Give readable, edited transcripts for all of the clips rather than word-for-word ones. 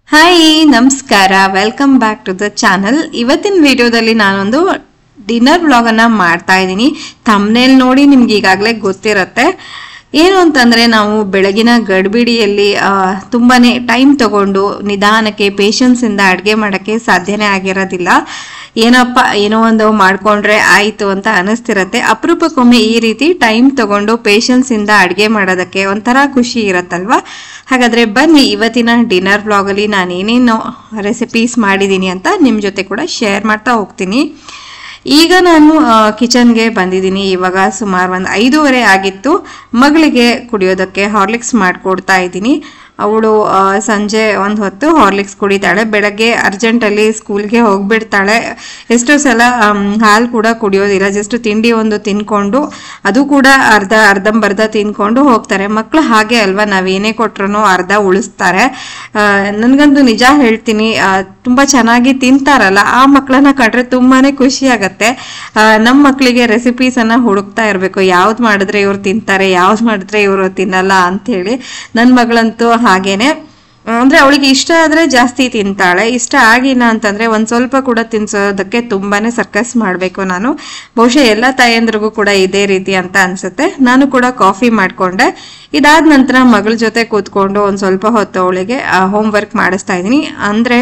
Hi ನಮಸ್ಕಾರ, welcome back to the channel. ಇವತ್ತಿನ ವಿಡಿಯೋದಲ್ಲಿ ನಾನೊಂದು ಡಿನ್ನರ್ ವ್ಲಾಗ್ ಅನ್ನ ಮಾಡ್ತಾ ಇದ್ದೀನಿ. ಥಂಬ್ನೇಲ್ ನೋಡಿ ನಿಮ್ಗೆ ಈಗಾಗಲೇ ಗೊತ್ತಿರುತ್ತೆ. ಏನು ಅಂತಂದ್ರೆ, ನಾವು ಬೆಳಗಿನ ಗಡಿಬಿಡಿಯಲ್ಲಿ ತುಂಬಾನೇ ಟೈಮ್ ತಗೊಂಡು ನಿಧಾನಕ್ಕೆ ಪೇಷನ್ಸ್ ಇಂದ ಅಡುಗೆ ಮಾಡೋಕ್ಕೆ ಸಾಧ್ಯನೇ ಆಗಿರೋದಿಲ್ಲ. ಏನೋ ಒಂದು ಮಾಡ್ಕೊಂಡ್ರೆ ಆಯ್ತು ಅಂತ ಅನಿಸ್ತಿರತ್ತೆ. ಅಪರೂಪಕ್ಕೊಮ್ಮೆ ಈ ರೀತಿ ಟೈಮ್ ತಗೊಂಡು ಪೇಷನ್ಸ್ ಇಂದ ಅಡುಗೆ ಮಾಡೋದಕ್ಕೆ ಒಂಥರ ಖುಷಿ ಇರತ್ತಲ್ವಾ. ಹಾಗಾದ್ರೆ ಬನ್ನಿ, ಇವತ್ತಿನ ಡಿನ್ನರ್ ವ್ಲಾಗ್ ಅಲ್ಲಿ ನಾನು ಏನೇನು ರೆಸಿಪೀಸ್ ಮಾಡಿದ್ದೀನಿ ಅಂತ ನಿಮ್ಮ ಜೊತೆ ಕೂಡ ಶೇರ್ ಮಾಡ್ತಾ ಹೋಗ್ತೀನಿ. ಈಗ ನಾನು ಕಿಚನ್ಗೆ ಬಂದಿದ್ದೀನಿ. ಇವಾಗ ಸುಮಾರು ಒಂದು 5:30 ಆಗಿತ್ತು. ಮಗಳಿಗೆ ಕುಡಿಯೋದಕ್ಕೆ ಹಾರ್ಲಿಕ್ಸ್ ಮಾಡಿಕೊಡ್ತಾ ಇದ್ದೀನಿ. ಅವಳು ಸಂಜೆ ಒಂದು ಹೊತ್ತು ಹಾರ್ಲಿಕ್ಸ್ ಕುಡಿತಾಳೆ. ಬೆಳಗ್ಗೆ ಅರ್ಜೆಂಟಲ್ಲಿ ಸ್ಕೂಲ್ಗೆ ಹೋಗ್ಬಿಡ್ತಾಳೆ. ಎಷ್ಟೋ ಸಲ ಹಾಲು ಕೂಡ ಕುಡಿಯೋದಿಲ್ಲ, ಜಸ್ಟ್ ತಿಂಡಿ ಒಂದು ತಿನ್ಕೊಂಡು, ಅದು ಕೂಡ ಅರ್ಧಂಬರ್ಧ ತಿನ್ಕೊಂಡು ಹೋಗ್ತಾರೆ. ಮಕ್ಕಳು ಹಾಗೆ ಅಲ್ವಾ, ನಾವೇನೇ ಕೊಟ್ರು ಅರ್ಧ ಉಳಿಸ್ತಾರೆ. ನನಗಂತೂ ನಿಜ ಹೇಳ್ತೀನಿ, ತುಂಬ ಚೆನ್ನಾಗಿ ತಿಂತಾರಲ್ಲ ಆ ಮಕ್ಕಳನ್ನ ಕಂಡ್ರೆ ತುಂಬಾನೇ ಖುಷಿ ಆಗತ್ತೆ. ನಮ್ಮ ಮಕ್ಕಳಿಗೆ ರೆಸಿಪೀಸನ್ನು ಹುಡುಕ್ತಾ ಇರಬೇಕು, ಯಾವ್ದು ಮಾಡಿದ್ರೆ ಇವ್ರು ತಿಂತಾರೆ, ಯಾವ್ದು ಮಾಡಿದ್ರೆ ಇವರು ತಿನ್ನಲ್ಲ ಅಂಥೇಳಿ. ನನ್ನ ಮಗಳಂತೂ ಹಾಗೇನೆ. ಅಂದ್ರೆ ಅವಳಿಗೆ ಇಷ್ಟ ಆದ್ರೆ ಜಾಸ್ತಿ ತಿಂತಾಳೆ, ಇಷ್ಟ ಆಗಿಲ್ಲ ಅಂತಂದ್ರೆ ಒಂದ್ ಸ್ವಲ್ಪ ಕೂಡ ತಿನ್ಸೋದಕ್ಕೆ ತುಂಬಾನೇ ಸರ್ಕಸ್ ಮಾಡ್ಬೇಕು ನಾನು. ಬಹುಶಃ ಎಲ್ಲ ತಾಯಂದ್ರಿಗೂ ಕೂಡ ಇದೇ ರೀತಿ ಅಂತ ಅನ್ಸುತ್ತೆ. ನಾನು ಕೂಡ ಕಾಫಿ ಮಾಡ್ಕೊಂಡೆ. ಇದಾದ ನಂತರ ಮಗಳ ಜೊತೆ ಕೂತ್ಕೊಂಡು ಒಂದ್ ಸ್ವಲ್ಪ ಹೊತ್ತು ಅವಳಿಗೆ ಹೋಮ್ ವರ್ಕ್ ಮಾಡಿಸ್ತಾ ಇದೀನಿ. ಅಂದ್ರೆ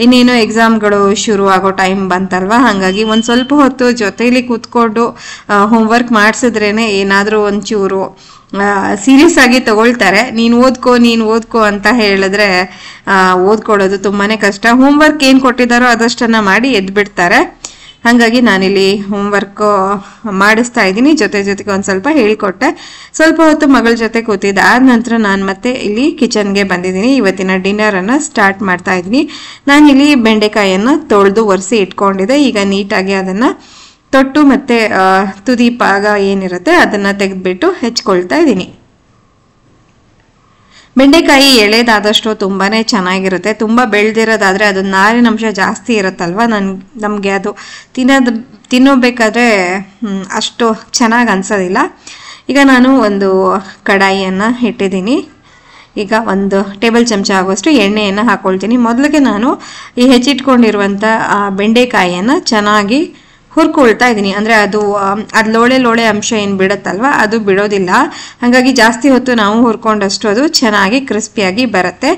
ಇನ್ನೇನು ಎಕ್ಸಾಮ್ಗಳು ಶುರು ಆಗೋ ಟೈಮ್ ಬಂತಲ್ವಾ, ಹಾಗಾಗಿ ಒಂದ್ ಸ್ವಲ್ಪ ಹೊತ್ತು ಜೊತೆಲಿ ಕೂತ್ಕೊಂಡು ಹೋಮ್ ವರ್ಕ್ ಮಾಡಿಸಿದ್ರೇನೆ ಏನಾದ್ರೂ ಒಂಚೂರು ಸೀರಿಯಸ್ ಆಗಿ ತಗೊಳ್ತಾರೆ. ನೀನು ಓದ್ಕೋ ಅಂತ ಹೇಳಿದ್ರೆ ಓದ್ಕೊಳ್ಳೋದು ತುಂಬಾನೇ ಕಷ್ಟ. ಹೋಮ್ ವರ್ಕ್ ಏನ್ ಕೊಟ್ಟಿದ್ದಾರೋ ಅದಷ್ಟನ್ನ ಮಾಡಿ ಎದ್ಬಿಡ್ತಾರೆ. ಹಾಗಾಗಿ ನಾನಿಲ್ಲಿ ಹೋಮ್ ವರ್ಕ್ ಮಾಡಿಸ್ತಾ ಇದ್ದೀನಿ, ಜೊತೆಗೆ ಒಂದ್ ಸ್ವಲ್ಪ ಹೇಳಿಕೊಟ್ಟೆ. ಸ್ವಲ್ಪ ಹೊತ್ತು ಮಗಳ ಜೊತೆ ಕೂತಿದ್ದೆ. ಆದ ನಂತರ ನಾನು ಮತ್ತೆ ಇಲ್ಲಿ ಕಿಚನ್ಗೆ ಬಂದಿದ್ದೀನಿ. ಇವತ್ತಿನ ಡಿನ್ನರ್ ಅನ್ನ ಸ್ಟಾರ್ಟ್ ಮಾಡ್ತಾ ಇದ್ದೀನಿ. ನಾನಿಲ್ಲಿ ಬೆಂಡೆಕಾಯಿಯನ್ನ ತೊಳೆದು ಒರೆಸಿ ಇಟ್ಕೊಂಡಿದ್ದೆ. ಈಗ ನೀಟಾಗಿ ಅದನ್ನ ತೊಟ್ಟು ಮತ್ತೆ ತುದಿ ಪಾಗ ಏನಿರುತ್ತೆ ಅದನ್ನ ತೆಗೆದ್ಬಿಟ್ಟು ಹೆಚ್ಕೊಳ್ತಾ ಇದ್ದೀನಿ. ಬೆಂಡೆಕಾಯಿ ಎಳೆದಾದಷ್ಟು ತುಂಬಾನೇ ಚೆನ್ನಾಗಿರುತ್ತೆ. ತುಂಬಾ ಬೆಳೆದಿರೋದಾದ್ರೆ ಅದು ನಾರಿನಂಶ ಜಾಸ್ತಿ ಇರುತ್ತಲ್ವಾ, ನಮ್ಗೆ ಅದು ತಿನ್ನೋಬೇಕಾದ್ರೆ ಅಷ್ಟು ಚೆನ್ನಾಗಿ ಅನ್ಸೋದಿಲ್ಲ. ಈಗ ನಾನು ಒಂದು ಕಡಾಯಿಯನ್ನ ಇಟ್ಟಿದ್ದೀನಿ. ಈಗ 1 ಟೇಬಲ್ ಚಮಚ ಆಗುವಷ್ಟು ಎಣ್ಣೆಯನ್ನು ಹಾಕೊಳ್ತೀನಿ. ಮೊದಲಿಗೆ ನಾನು ಈ ಹೆಚ್ಚಿಟ್ಕೊಂಡಿರುವಂತ ಬೆಂಡೆಕಾಯಿಯನ್ನ ಚೆನ್ನಾಗಿ ಹುರ್ಕೊಳ್ತಾ ಇದ್ದೀನಿ. ಅಂದ್ರೆ ಅದು ಲೋಳೆ ಅಂಶ ಏನ್ ಬಿಡುತ್ತಲ್ವಾ ಅದು ಬಿಡೋದಿಲ್ಲ. ಹಾಗಾಗಿ ಜಾಸ್ತಿ ಹೊತ್ತು ನಾವು ಹುರ್ಕೊಂಡಷ್ಟು ಅದು ಚೆನ್ನಾಗಿ ಕ್ರಿಸ್ಪಿಯಾಗಿ ಬರುತ್ತೆ.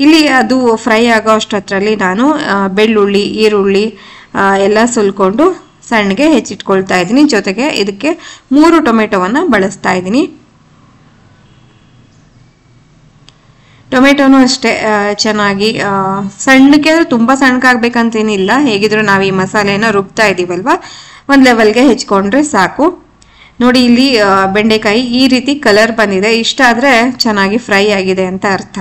ಇಲ್ಲಿ ಅದು ಫ್ರೈ ಆಗೋ ಅಷ್ಟರಲ್ಲಿ ನಾನು ಬೆಳ್ಳುಳ್ಳಿ, ಈರುಳ್ಳಿ ಎಲ್ಲ ಸುಲ್ಕೊಂಡು ಸಣ್ಣಗೆ ಹೆಚ್ಚಿಟ್ಕೊಳ್ತಾ ಇದ್ದೀನಿ. ಜೊತೆಗೆ ಇದಕ್ಕೆ 3 ಟೊಮೆಟೊವನ್ನ ಬಳಸ್ತಾ ಇದ್ದೀನಿ. ಟೊಮೆಟೊನು ಅಷ್ಟೇ ಚೆನ್ನಾಗಿ ಸಣ್ಣಕ್ಕೆ, ತುಂಬಾ ಸಣ್ಣಕ್ಕಾಗ್ಬೇಕಂತೇನಿಲ್ಲ. ಹೇಗಿದ್ರು ನಾವು ಈ ಮಸಾಲೆನ ರುಬ್ತಾ ಇದೀವಲ್ವಾ, ಒಂದ್ ಲೆವೆಲ್ಗೆ ಹೆಚ್ಕೊಂಡ್ರೆ ಸಾಕು. ನೋಡಿ, ಇಲ್ಲಿ ಬೆಂಡೆಕಾಯಿ ಈ ರೀತಿ ಕಲರ್ ಬಂದಿದೆ. ಇಷ್ಟ ಆದ್ರೆ ಚೆನ್ನಾಗಿ ಫ್ರೈ ಆಗಿದೆ ಅಂತ ಅರ್ಥ.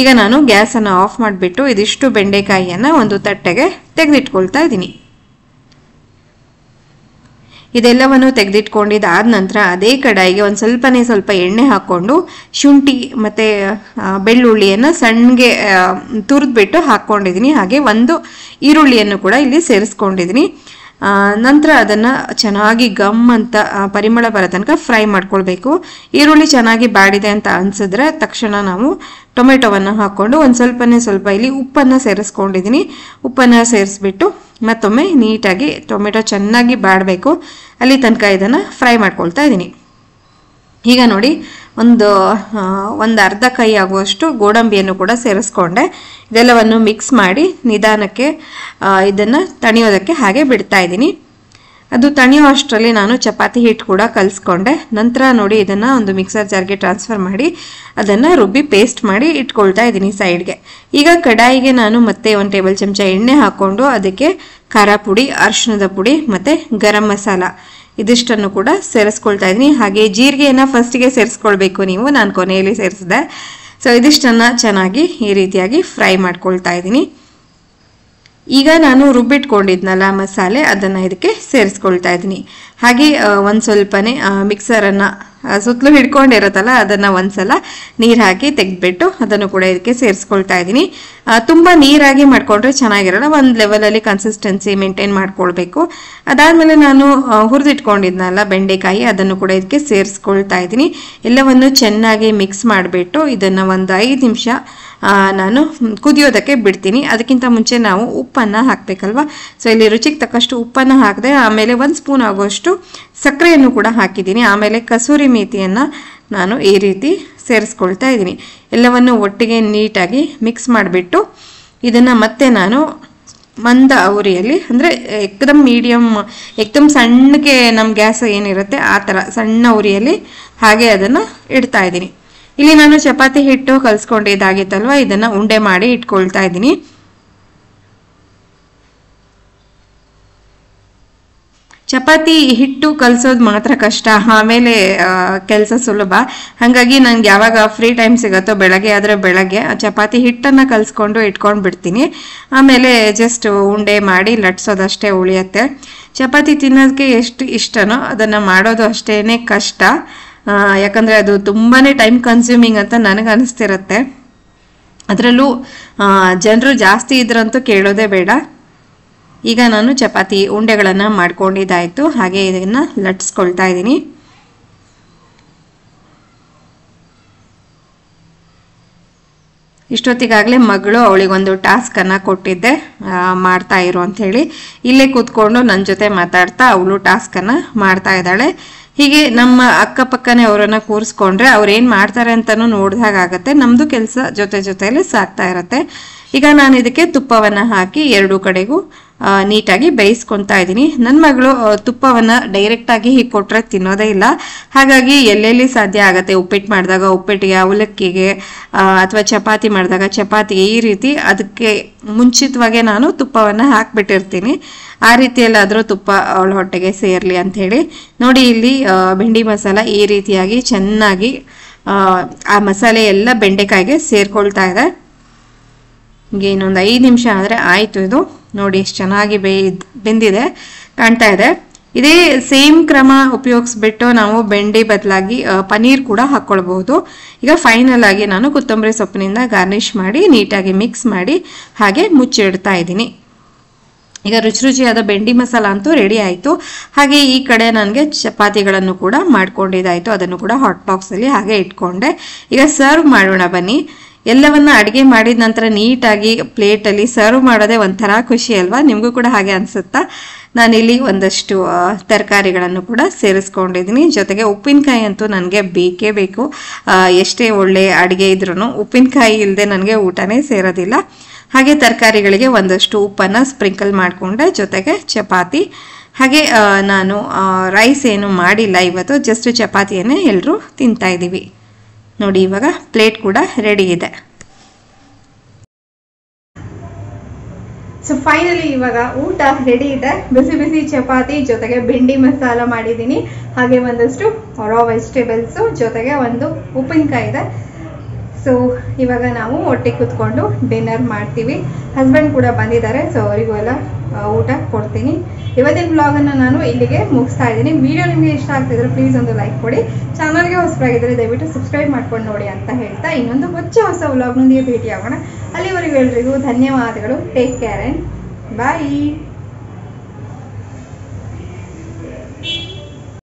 ಈಗ ನಾನು ಗ್ಯಾಸ್ ಅನ್ನ ಆಫ್ ಮಾಡಿಬಿಟ್ಟು ಇದಿಷ್ಟು ಬೆಂಡೆಕಾಯಿಯನ್ನ ಒಂದು ತಟ್ಟೆಗೆ ತೆಗೆದಿಟ್ಕೊಳ್ತಾ ಇದ್ದೀನಿ. ಇದೆಲ್ಲವನ್ನು ತೆಗೆದಿಟ್ಕೊಂಡಿದ್ದಾದ ನಂತರ ಅದೇ ಕಡಾಯಿಗೆ ಒಂದು ಸ್ವಲ್ಪ ಎಣ್ಣೆ ಹಾಕೊಂಡು ಶುಂಠಿ ಮತ್ತೆ ಬೆಳ್ಳುಳ್ಳಿಯನ್ನು ಸಣ್ಣಗೆ ತುರಿದ್ಬಿಟ್ಟು ಹಾಕ್ಕೊಂಡಿದ್ದೀನಿ. ಹಾಗೆ 1 ಈರುಳ್ಳಿಯನ್ನು ಕೂಡ ಇಲ್ಲಿ ಸೇರಿಸ್ಕೊಂಡಿದ್ದೀನಿ. ನಂತರ ಅದನ್ನ ಚೆನ್ನಾಗಿ ಗಮ್ ಅಂತ ಪರಿಮಳ ಬರೋ ತನಕ ಫ್ರೈ ಮಾಡ್ಕೊಳ್ಬೇಕು. ಈರುಳ್ಳಿ ಚೆನ್ನಾಗಿ ಬಾಡಿದೆ ಅಂತ ಅನ್ಸಿದ್ರೆ ತಕ್ಷಣ ನಾವು ಟೊಮೆಟೊವನ್ನು ಹಾಕೊಂಡು ಸ್ವಲ್ಪ ಇಲ್ಲಿ ಉಪ್ಪನ್ನ ಸೇರಿಸ್ಕೊಂಡಿದ್ದೀನಿ. ಉಪ್ಪನ್ನ ಸೇರಿಸ್ಬಿಟ್ಟು ಮತ್ತೊಮ್ಮೆ ನೀಟಾಗಿ ಟೊಮೆಟೊ ಚೆನ್ನಾಗಿ ಬಾಡಬೇಕು, ಅಲ್ಲಿ ತನಕ ಇದನ್ನ ಫ್ರೈ ಮಾಡ್ಕೊಳ್ತಾ ಇದ್ದೀನಿ. ಈಗ ನೋಡಿ, ಒಂದು ಅರ್ಧ ಕೈ ಆಗುವಷ್ಟು ಗೋಡಂಬಿಯನ್ನು ಕೂಡ ಸೇರಿಸ್ಕೊಂಡೆ. ಇದೆಲ್ಲವನ್ನು ಮಿಕ್ಸ್ ಮಾಡಿ ನಿಧಾನಕ್ಕೆ ಇದನ್ನ ತಣಿಯೋದಕ್ಕೆ ಹಾಗೆ ಬಿಡ್ತಾ ಇದ್ದೀನಿ. ಅದು ತಣಿಯೋ ಅಷ್ಟರಲ್ಲಿ ನಾನು ಚಪಾತಿ ಹಿಟ್ಟು ಕೂಡ ಕಲಿಸ್ಕೊಂಡೆ. ನಂತರ ನೋಡಿ, ಇದನ್ನ ಒಂದು ಮಿಕ್ಸರ್ ಜಾರ್ಗೆ ಟ್ರಾನ್ಸ್ಫರ್ ಮಾಡಿ ಅದನ್ನ ರುಬ್ಬಿ ಪೇಸ್ಟ್ ಮಾಡಿ ಇಟ್ಕೊಳ್ತಾ ಇದ್ದೀನಿ ಸೈಡ್ಗೆ. ಈಗ ಕಡಾಯಿಗೆ ನಾನು ಮತ್ತೆ 1 ಟೇಬಲ್ ಚಮಚ ಎಣ್ಣೆ ಹಾಕೊಂಡು ಅದಕ್ಕೆ ಖಾರ ಪುಡಿ, ಅರಿಶಿಣದ ಪುಡಿ ಮತ್ತೆ ಗರಂ ಮಸಾಲ ಇದಿಷ್ಟನ್ನು ಕೂಡ ಸೇರಿಸ್ಕೊಳ್ತಾ ಇದ್ದೀನಿ. ಹಾಗೆ ಜೀರಿಗೆಯನ್ನ ಫಸ್ಟಿಗೆ ಸೇರಿಸ್ಕೊಳ್ಬೇಕು ನೀವು, ನಾನು ಕೊನೆಯಲ್ಲಿ ಸೇರಿಸಿದೆ. ಸೊ ಇದಿಷ್ಟನ್ನ ಚೆನ್ನಾಗಿ ಈ ರೀತಿಯಾಗಿ ಫ್ರೈ ಮಾಡ್ಕೊಳ್ತಾ ಇದ್ದೀನಿ. ಈಗ ನಾನು ರುಬ್ಬಿಟ್ಕೊಂಡಿದ್ನಲ್ಲ ಮಸಾಲೆ, ಅದನ್ನ ಇದಕ್ಕೆ ಸೇರಿಸ್ಕೊಳ್ತಾ ಇದ್ದೀನಿ. ಹಾಗೆ ಒಂದ್ ಸ್ವಲ್ಪನೇ ಮಿಕ್ಸರನ್ನ ಸುತ್ತಲೂ ಹಿಡ್ಕೊಂಡಿರುತ್ತಲ್ಲ ಅದನ್ನು ಒಂದ್ಸಲ ನೀರು ಹಾಕಿ ತೆಗೆದ್ಬಿಟ್ಟು ಅದನ್ನು ಕೂಡ ಇದಕ್ಕೆ ಸೇರಿಸ್ಕೊಳ್ತಾ ಇದ್ದೀನಿ. ತುಂಬ ನೀರಾಗಿ ಮಾಡ್ಕೊಂಡ್ರೆ ಚೆನ್ನಾಗಿರಲ್ಲ, ಒಂದು ಲೆವೆಲಲ್ಲಿ ಕನ್ಸಿಸ್ಟೆನ್ಸಿ ಮೇಂಟೈನ್ ಮಾಡ್ಕೊಳ್ಬೇಕು. ಅದಾದಮೇಲೆ ನಾನು ಹುರಿದಿಟ್ಕೊಂಡಿದ್ನಲ್ಲ ಬೆಂಡೆಕಾಯಿ ಅದನ್ನು ಕೂಡ ಇದಕ್ಕೆ ಸೇರಿಸ್ಕೊಳ್ತಾ ಇದ್ದೀನಿ. ಎಲ್ಲವನ್ನು ಚೆನ್ನಾಗಿ ಮಿಕ್ಸ್ ಮಾಡಿಬಿಟ್ಟು ಇದನ್ನು ಒಂದು 5 ನಿಮಿಷ ನಾನು ಕುದಿಯೋದಕ್ಕೆ ಬಿಡ್ತೀನಿ. ಅದಕ್ಕಿಂತ ಮುಂಚೆ ನಾವು ಉಪ್ಪನ್ನು ಹಾಕಬೇಕಲ್ವ. ಸೊ ಇಲ್ಲಿ ರುಚಿಗೆ ತಕ್ಕಷ್ಟು ಉಪ್ಪನ್ನು ಹಾಕಿದೆ, ಆಮೇಲೆ 1 ಸ್ಪೂನ್ ಆಗುವಷ್ಟು ಸಕ್ಕರೆಯನ್ನು ಕೂಡ ಹಾಕಿದ್ದೀನಿ. ಆಮೇಲೆ ಕಸೂರಿ ಮೇಥಿಯನ್ನು ನಾನು ಈ ರೀತಿ ಸೇರಿಸ್ಕೊಳ್ತಾ ಇದ್ದೀನಿ. ಎಲ್ಲವನ್ನು ಒಟ್ಟಿಗೆ ನೀಟಾಗಿ ಮಿಕ್ಸ್ ಮಾಡಿಬಿಟ್ಟು ಇದನ್ನು ಮತ್ತೆ ನಾನು ಮಂದ ಉರಿಯಲ್ಲಿ, ಅಂದರೆ ಏಕದಮ್ ಮೀಡಿಯಮ್, ಏಕದಮ್ ಸಣ್ಣಗೆ ನಮ್ಮ ಗ್ಯಾಸ್ ಏನಿರುತ್ತೆ ಆ ಥರ ಸಣ್ಣ ಉರಿಯಲ್ಲಿ ಹಾಗೆ ಅದನ್ನು ಇಡ್ತಾ ಇದ್ದೀನಿ. ಇಲ್ಲಿ ನಾನು ಚಪಾತಿ ಹಿಟ್ಟು ಕಲಿಸ್ಕೊಂಡಿದ್ದಾಗಿತ್ತಲ್ವ, ಇದನ್ನು ಉಂಡೆ ಮಾಡಿ ಇಟ್ಕೊಳ್ತಾ ಇದ್ದೀನಿ. ಚಪಾತಿ ಹಿಟ್ಟು ಕಲಿಸೋದು ಮಾತ್ರ ಕಷ್ಟ, ಆಮೇಲೆ ಕೆಲಸ ಸುಲಭ. ಹಾಗಾಗಿ ನಂಗೆ ಯಾವಾಗ ಫ್ರೀ ಟೈಮ್ ಸಿಗುತ್ತೋ ಬೆಳಗ್ಗೆ ಆದರೆ ಬೆಳಗ್ಗೆ ಚಪಾತಿ ಹಿಟ್ಟನ್ನು ಕಲಿಸ್ಕೊಂಡು ಇಟ್ಕೊಂಡು ಬಿಡ್ತೀನಿ. ಆಮೇಲೆ ಜಸ್ಟ್ ಉಂಡೆ ಮಾಡಿ ಲಟ್ಸೋದಷ್ಟೇ ಉಳಿಯುತ್ತೆ. ಚಪಾತಿ ತಿನ್ನೋದಕ್ಕೆ ಎಷ್ಟು ಇಷ್ಟನೋ ಅದನ್ನು ಮಾಡೋದು ಅಷ್ಟೇ ಕಷ್ಟ. ಯಾಕಂದರೆ ಅದು ತುಂಬಾ ಟೈಮ್ ಕನ್ಸ್ಯೂಮಿಂಗ್ ಅಂತ ನನಗೆ ಅನಿಸ್ತಿರುತ್ತೆ. ಅದರಲ್ಲೂ ಜನರು ಜಾಸ್ತಿ ಇದ್ರಂತೂ ಕೇಳೋದೇ ಬೇಡ. ಈಗ ನಾನು ಚಪಾತಿ ಉಂಡೆಗಳನ್ನು ಮಾಡ್ಕೊಂಡಿದ್ದಾಯಿತು, ಹಾಗೆ ಇದನ್ನು ಲಟ್ಸ್ಕೊಳ್ತಾ ಇದ್ದೀನಿ. ಇಷ್ಟೊತ್ತಿಗಾಗಲೇ ಮಗಳು ಅವಳಿಗೊಂದು ಟಾಸ್ಕನ್ನು ಕೊಟ್ಟಿದ್ದೆ, ಮಾಡ್ತಾ ಇರು ಅಂಥೇಳಿ. ಇಲ್ಲೇ ಕೂತ್ಕೊಂಡು ನನ್ನ ಜೊತೆ ಮಾತಾಡ್ತಾ ಅವಳು ಟಾಸ್ಕನ್ನು ಮಾಡ್ತಾ ಇದ್ದಾಳೆ. ಹೀಗೆ ನಮ್ಮ ಅಕ್ಕಪಕ್ಕನೇ ಅವರನ್ನು ಕೂರಿಸ್ಕೊಂಡ್ರೆ ಅವ್ರು ಏನು ಮಾಡ್ತಾರೆ ಅಂತಲೂ ನೋಡಿದಾಗತ್ತೆ. ನಮ್ಮದು ಕೆಲಸ ಜೊತೆಯಲ್ಲಿ ಸಾಗ್ತಾ ಇರುತ್ತೆ. ಈಗ ನಾನು ಇದಕ್ಕೆ ತುಪ್ಪವನ್ನು ಹಾಕಿ 2 ಕಡೆಗೂ ನೀಟಾಗಿ ಬೇಯಿಸ್ಕೊತಾ ಇದ್ದೀನಿ. ನನ್ನ ಮಗಳು ತುಪ್ಪವನ್ನು ಡೈರೆಕ್ಟಾಗಿ ಹೀಗೆ ಕೊಟ್ಟರೆ ತಿನ್ನೋದೇ ಇಲ್ಲ. ಹಾಗಾಗಿ ಎಲ್ಲೆಲ್ಲಿ ಸಾಧ್ಯ ಆಗುತ್ತೆ, ಉಪ್ಪಿಟ್ಟು ಮಾಡಿದಾಗ ಉಪ್ಪಿಟ್ಟಿಗೆ, ಅವಲಕ್ಕಿಗೆ ಅಥವಾ ಚಪಾತಿ ಮಾಡಿದಾಗ ಚಪಾತಿಗೆ, ಈ ರೀತಿ ಅದಕ್ಕೆ ಮುಂಚಿತವಾಗೇ ನಾನು ತುಪ್ಪವನ್ನು ಹಾಕಿಬಿಟ್ಟಿರ್ತೀನಿ. ಆ ರೀತಿಯಲ್ಲಾದರೂ ತುಪ್ಪ ಅವಳ ಹೊಟ್ಟೆಗೆ ಸೇರಲಿ ಅಂಥೇಳಿ. ನೋಡಿ ಇಲ್ಲಿ ಬೆಂಡಿ ಮಸಾಲ ಈ ರೀತಿಯಾಗಿ ಚೆನ್ನಾಗಿ ಆ ಮಸಾಲೆ ಎಲ್ಲ ಬೆಂಡೆಕಾಯಿಗೆ ಸೇರ್ಕೊಳ್ತಾ ಇದೆ. ಹೀಗೆ ಇನ್ನೊಂದು 5 ನಿಮಿಷ ಆದರೆ ಆಯಿತು. ಇದು ನೋಡಿ ಎಷ್ಟು ಚೆನ್ನಾಗಿ ಬೆಂದಿದೆ, ಕಾಣ್ತಾ ಇದೆ. ಇದೇ ಸೇಮ್ ಕ್ರಮ ಉಪಯೋಗಿಸ್ಬಿಟ್ಟು ನಾವು ಬೆಂಡಿ ಬದಲಾಗಿ ಪನ್ನೀರ್ ಕೂಡ ಹಾಕ್ಕೊಳ್ಬಹುದು. ಈಗ ಫೈನಲ್ ಆಗಿ ನಾನು ಕೊತ್ತಂಬರಿ ಸೊಪ್ಪಿನಿಂದ ಗಾರ್ನಿಷ್ ಮಾಡಿ ನೀಟಾಗಿ ಮಿಕ್ಸ್ ಮಾಡಿ ಹಾಗೆ ಮುಚ್ಚಿಡ್ತಾ ಇದ್ದೀನಿ. ಈಗ ರುಚಿಯಾದ ಬೆಂಡಿ ಮಸಾಲ ಅಂತೂ ರೆಡಿ ಆಯಿತು. ಹಾಗೆ ಈ ಕಡೆ ನನಗೆ ಚಪಾತಿಗಳನ್ನು ಕೂಡ ಮಾಡ್ಕೊಂಡಿದ್ದಾಯಿತು. ಅದನ್ನು ಕೂಡ ಹಾಟ್ ಬಾಕ್ಸಲ್ಲಿ ಹಾಗೆ ಇಟ್ಕೊಂಡೆ. ಈಗ ಸರ್ವ್ ಮಾಡೋಣ ಬನ್ನಿ. ಎಲ್ಲವನ್ನ ಅಡುಗೆ ಮಾಡಿದ ನಂತರ ನೀಟಾಗಿ ಪ್ಲೇಟಲ್ಲಿ ಸರ್ವ್ ಮಾಡೋದೇ ಒಂಥರ ಖುಷಿ ಅಲ್ವಾ? ನಿಮಗೂ ಕೂಡ ಹಾಗೆ ಅನಿಸುತ್ತಾ? ನಾನಿಲ್ಲಿ ಒಂದಷ್ಟು ತರಕಾರಿಗಳನ್ನು ಕೂಡ ಸೇರಿಸ್ಕೊಂಡಿದ್ದೀನಿ. ಜೊತೆಗೆ ಉಪ್ಪಿನಕಾಯಿ ಅಂತೂ ನನಗೆ ಬೇಕೇ ಬೇಕು. ಎಷ್ಟೇ ಒಳ್ಳೆ ಅಡುಗೆ ಇದ್ರೂ ಉಪ್ಪಿನಕಾಯಿ ಇಲ್ಲದೆ ನನಗೆ ಊಟನೇ ಸೇರೋದಿಲ್ಲ. ಹಾಗೆ ತರಕಾರಿಗಳಿಗೆ ಒಂದಷ್ಟು ಉಪ್ಪನ್ನು ಸ್ಪ್ರಿಂಕಲ್ ಮಾಡಿಕೊಂಡೆ. ಜೊತೆಗೆ ಚಪಾತಿ, ಹಾಗೆ ನಾನು ರೈಸ್ ಏನು ಮಾಡಿಲ್ಲ ಇವತ್ತು, ಜಸ್ಟ್ ಚಪಾತಿಯನ್ನೇ ಎಲ್ಲರೂ ತಿಂತಾ ಇದ್ದೀವಿ. ನೋಡಿ ಇವಾಗ ಪ್ಲೇಟ್ ಕೂಡ ರೆಡಿ ಇದೆ. ಸೊ ಫೈನಲಿ ಇವಾಗ ಊಟ ರೆಡಿ ಇದೆ. ಬಿಸಿ ಬಿಸಿ ಚಪಾತಿ ಜೊತೆಗೆ ಬೆಂಡಿ ಮಸಾಲ ಮಾಡಿದ್ದೀನಿ. ಹಾಗೆ ಒಂದಷ್ಟು ರಾ ವೆಜಿಟೇಬಲ್ಸು ಜೊತೆಗೆ ಒಂದು ಉಪ್ಪಿನಕಾಯಿ ಇದೆ. ಸೊ ಇವಾಗ ನಾವು ಒಟ್ಟಿಗೆ ಕೂತ್ಕೊಂಡು ಡಿನ್ನರ್ ಮಾಡ್ತೀವಿ. ಹಸ್ಬೆಂಡ್ ಕೂಡ ಬಂದಿದ್ದಾರೆ, ಸೊ ಅವರಿಗೂ ಎಲ್ಲ ಊಟ ಕೊಡ್ತೀನಿ. ಇವತ್ತಿನ ವ್ಲಾಗನ್ನು ನಾನು ಇಲ್ಲಿಗೆ ಮುಗಿಸ್ತಾ ಇದ್ದೀನಿ. ವಿಡಿಯೋ ನಿಮಗೆ ಇಷ್ಟ ಆಗ್ತಿದ್ರೆ ಪ್ಲೀಸ್ ಒಂದು ಲೈಕ್ ಕೊಡಿ. ಚಾನಲ್ಗೆ ಹೊಸಬರಾಗಿದ್ದರೆ ದಯವಿಟ್ಟು ಸಬ್ಸ್ಕ್ರೈಬ್ ಮಾಡ್ಕೊಂಡು ನೋಡಿ ಅಂತ ಹೇಳ್ತಾ ಇನ್ನೊಂದು ಹೊಸ ವ್ಲಾಗ್ನೊಂದಿಗೆ ಭೇಟಿ ಆಗೋಣ. ಅಲ್ಲಿವರೆಗೂ ಎಲ್ರಿಗೂ ಧನ್ಯವಾದಗಳು. Take care and bye.